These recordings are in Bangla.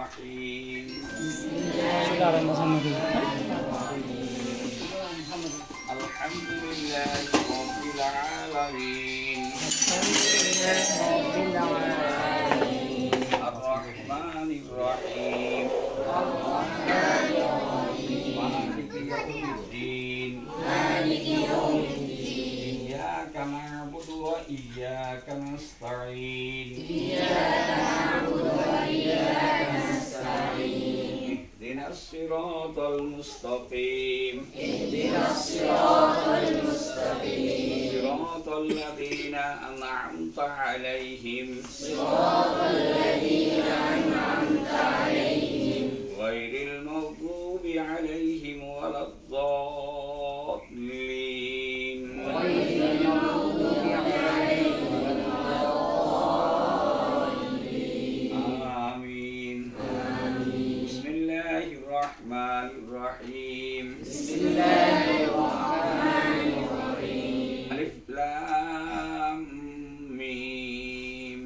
الرحيم الحمد لله رب العالمين الرحمن الرحيم مالك يوم الدين إياك نعبد وإياك نستعين اهدنا الصراط المستقيم صراط الذين أنعمت عليهم غير المغضوب عليهم ولا الضالين آمين بسم الله الرحمن الرحيم ألف لام ميم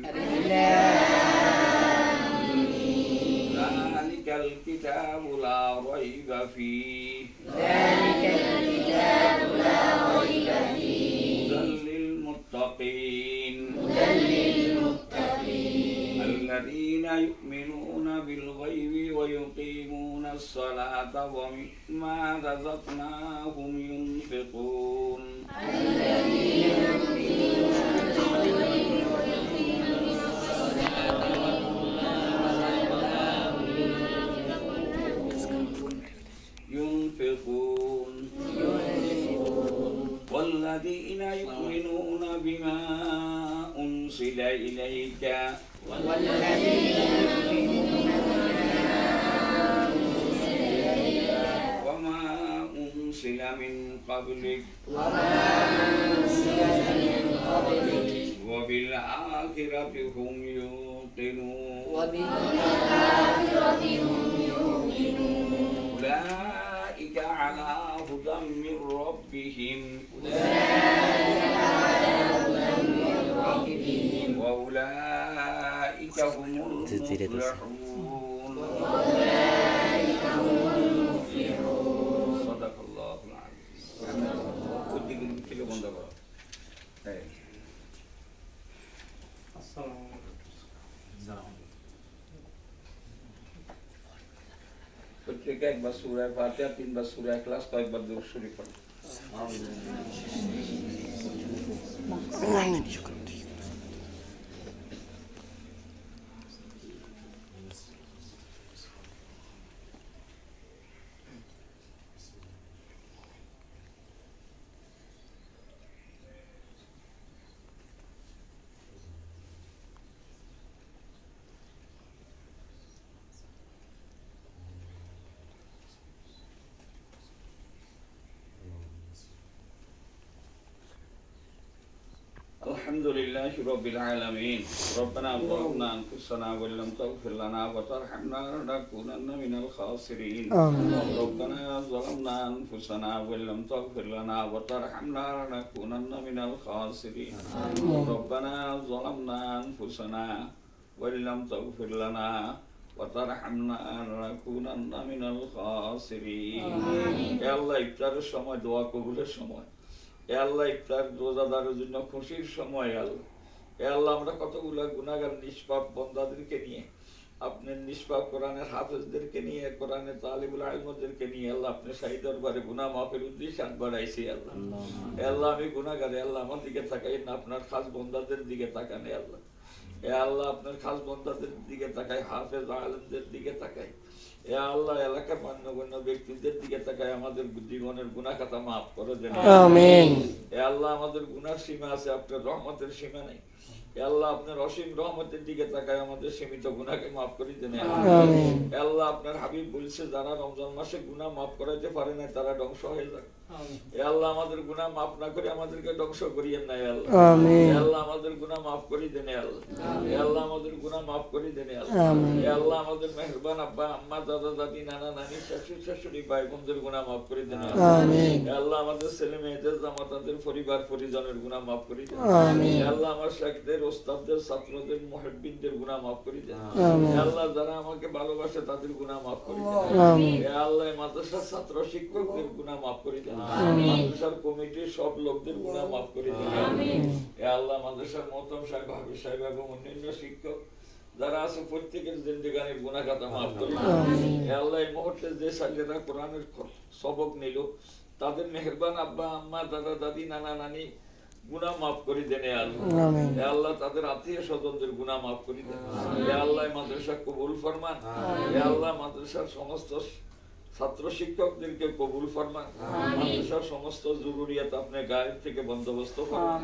ذلك الكتاب لا ريب فيه هدى للمتقين الذين يؤمنون بالغيب ويقيمون الصلاة ومما رزقناهم ينفقون والذين يؤمنون بما أنزل إليك وما أنزل من قبلك وبالآخرة هم يوقنون أولئك على هدى من ربهم وأولئك هم المفلحون صدق الله العظيم প্রত্যেকে একবার সূরা ফাতিহা, তিনবার সূরা ইখলাস, কয়েকবার দুরূদ শরীফ পড়ুন। الحمد لله رب العالمين ربنا ظلمنا أنفسنا وإن لم تغفر لنا وترحمنا لنكونن من الخاسرين ربنا ظلمنا أنفسنا وإن لم تغفر لنا وترحمنا لنكونن من الخاسرين ربنا ظلمنا أنفسنا وإن لم تغفر لنا وترحمنا لنكونن من الخاسرين يا الله ইফতারের সময় দোয়া কবুলের সময় আল্লাহ ইফতার রোজাদারের জন্য খুশির সময় আল্লাহ আল্লাহ আমরা কতগুলো গুনাহগার নিষ্পাপ বান্দাদেরকে নিয়ে আপনার নিষ্পাপ কোরআনের হাফেজদেরকে নিয়ে কোরআনের তালিবুল ইলমদেরকে নিয়ে আল্লাহ আপনি শাহী দরবারে গুনাহ মাফের উদ্দেশ্যে হাত বাড়াইছি আল্লাহ আল্লাহ আমি গুনাহগার আল্লাহ আমার দিকে তাকাই না আপনার খাস বান্দাদের দিকে তাকান আল্লাহ আল্লাহ আপনার খাস বান্দাদের দিকে তাকাই হাফেজ আলেমদের দিকে তাকাই আল্লাহ এলাকার মান্যগণ্য ব্যক্তিদের দিকে তাকায় আমাদের জীবনের গুনাহ খাতা মাফ করে দেন আমিন আল্লাহ আমাদের গুনার সীমা আছে আপনার রহমতের সীমা নেই আল্লাহ আপনার অসীম রহমতের দিকে তাকায় আমাদের সীমিত গুনাহকে মাফ করে দেন আমিন আল্লাহ আপনার হাবিব বলছে যারা রমজান মাসে গুনাহ মাফ করাইতে পারে না তারা ধ্বংস হয়ে যাক এ আল্লাহ আমাদের গুনাহ মাফ না করে আমাদেরকে ধ্বংস করিয়েন না আল্লাহ। আমিন। এ আল্লাহ আমাদের গুনাহ মাফ করে দেন আল্লাহ। এ আল্লাহ আমাদের গুনাহ মাফ করে দেন আল্লাহ। আমিন। এ আল্লাহ আমাদের মেহেরবান আব্বা আম্মা দাদা দাদি নানা নানি শাশুড়ি শাশুড়ি ভাই বোনদের গুনাহ মাফ করে দেন আমিন। এ আল্লাহ আমাদের ছেলে মেয়েদের জামাতাদের পরিবার পরিজনের গুনাহ মাফ করে দেন আমিন। এ আল্লাহ আমার শেখদের ওস্তাদদের ছাত্রদের মুহিব্বিনদের গুনাহ মাফ করে দেন আমিন। এ আল্লাহ যারা আমাকে ভালোবাসে তাদের গুনাহ মাফ করে দেন আমিন। এ আল্লাহ মাদ্রাসার ছাত্র শিক্ষকদের গুনাহ মাফ করে দেন মাদ্রাসার কমিটির সব লোকদের গুনাহ মাফ করে দেন এ আল্লাহ মাদ্রাসার মোহতাম সাহেব হাফিজ সাহেব এবং অন্যান্য শিক্ষক যারা আছে প্রত্যেকের জিন্দেগানির গুনাহ খাতা মাফ করে দেন এ আল্লাহ এই মুহূর্তে যে ছেলেরা কোরআনের সবক নিল তাদের মেহেরবান আব্বা আম্মা দাদা দাদি নানা নানি গুনাহ মাফ করে দেন এ আল্লাহ এ আল্লাহ তাদের আত্মীয় স্বজনদের গুনাহ মাফ করে দেন এ আল্লাহ মাদ্রাসা কবুল ফরমান এ আল্লাহ মাদ্রাসার সমস্ত ছাত্র শিক্ষকদেরকে কবুল ফরমান মাদ্রাসার সমস্ত জরুরিয়াত আপনি গায়েব থেকে বন্দোবস্ত করুন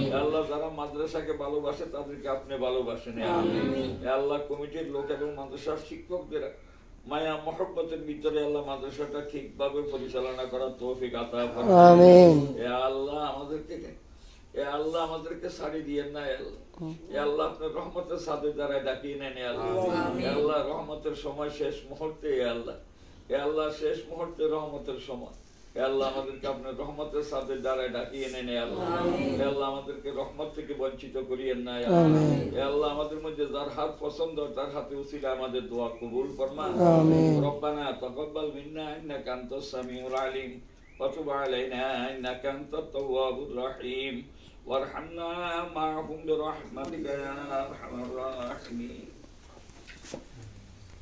এ আল্লাহ যারা মাদ্রাসাকে ভালোবাসে তাদেরকে আপনি ভালোবাসেন এ আল্লাহ কমিটির লোক এবং মাদ্রাসার শিক্ষকদের মায়া মহব্বতের ভিতরে আল্লাহ মাদ্রাসাটা ঠিকভাবে পরিচালনা করার তৌফিক আতা করুন আমিন। এ আল্লাহ আমাদেরকে ছাড়ি দিয়েন না এ আল্লাহ আপনার রহমতের সাথে দ্বারা ডাকিয়ে নেন এ আল্লাহ রহমতের সময় শেষ মুহূর্তে এ আল্লাহ শেষ মুহূর্তে রহমতের সময় এ আল্লাহ আমাদেরকে আপনার রহমতের সাথে দ্বারা ডাকিয়ে নেন এ আল্লাহ আমাদেরকে রহমত থেকে বঞ্চিত করিয়েন না এ আল্লাহ আমাদের মধ্যে যার হাত পছন্দ তার হাতে উসিলা আমাদের দোয়া কবুল ফরমান রব্বানা তাকাব্বাল মিন্না ইন্নাকা আনতাস সামিউল আলিম ওয়া তুব আলাইনা ইন্নাকা আনতাত তাওয়াবুর রহিম ওয়ারহামনা মা'হুম বিরহমাতিকা ইয়া আরহামার রাহিমিন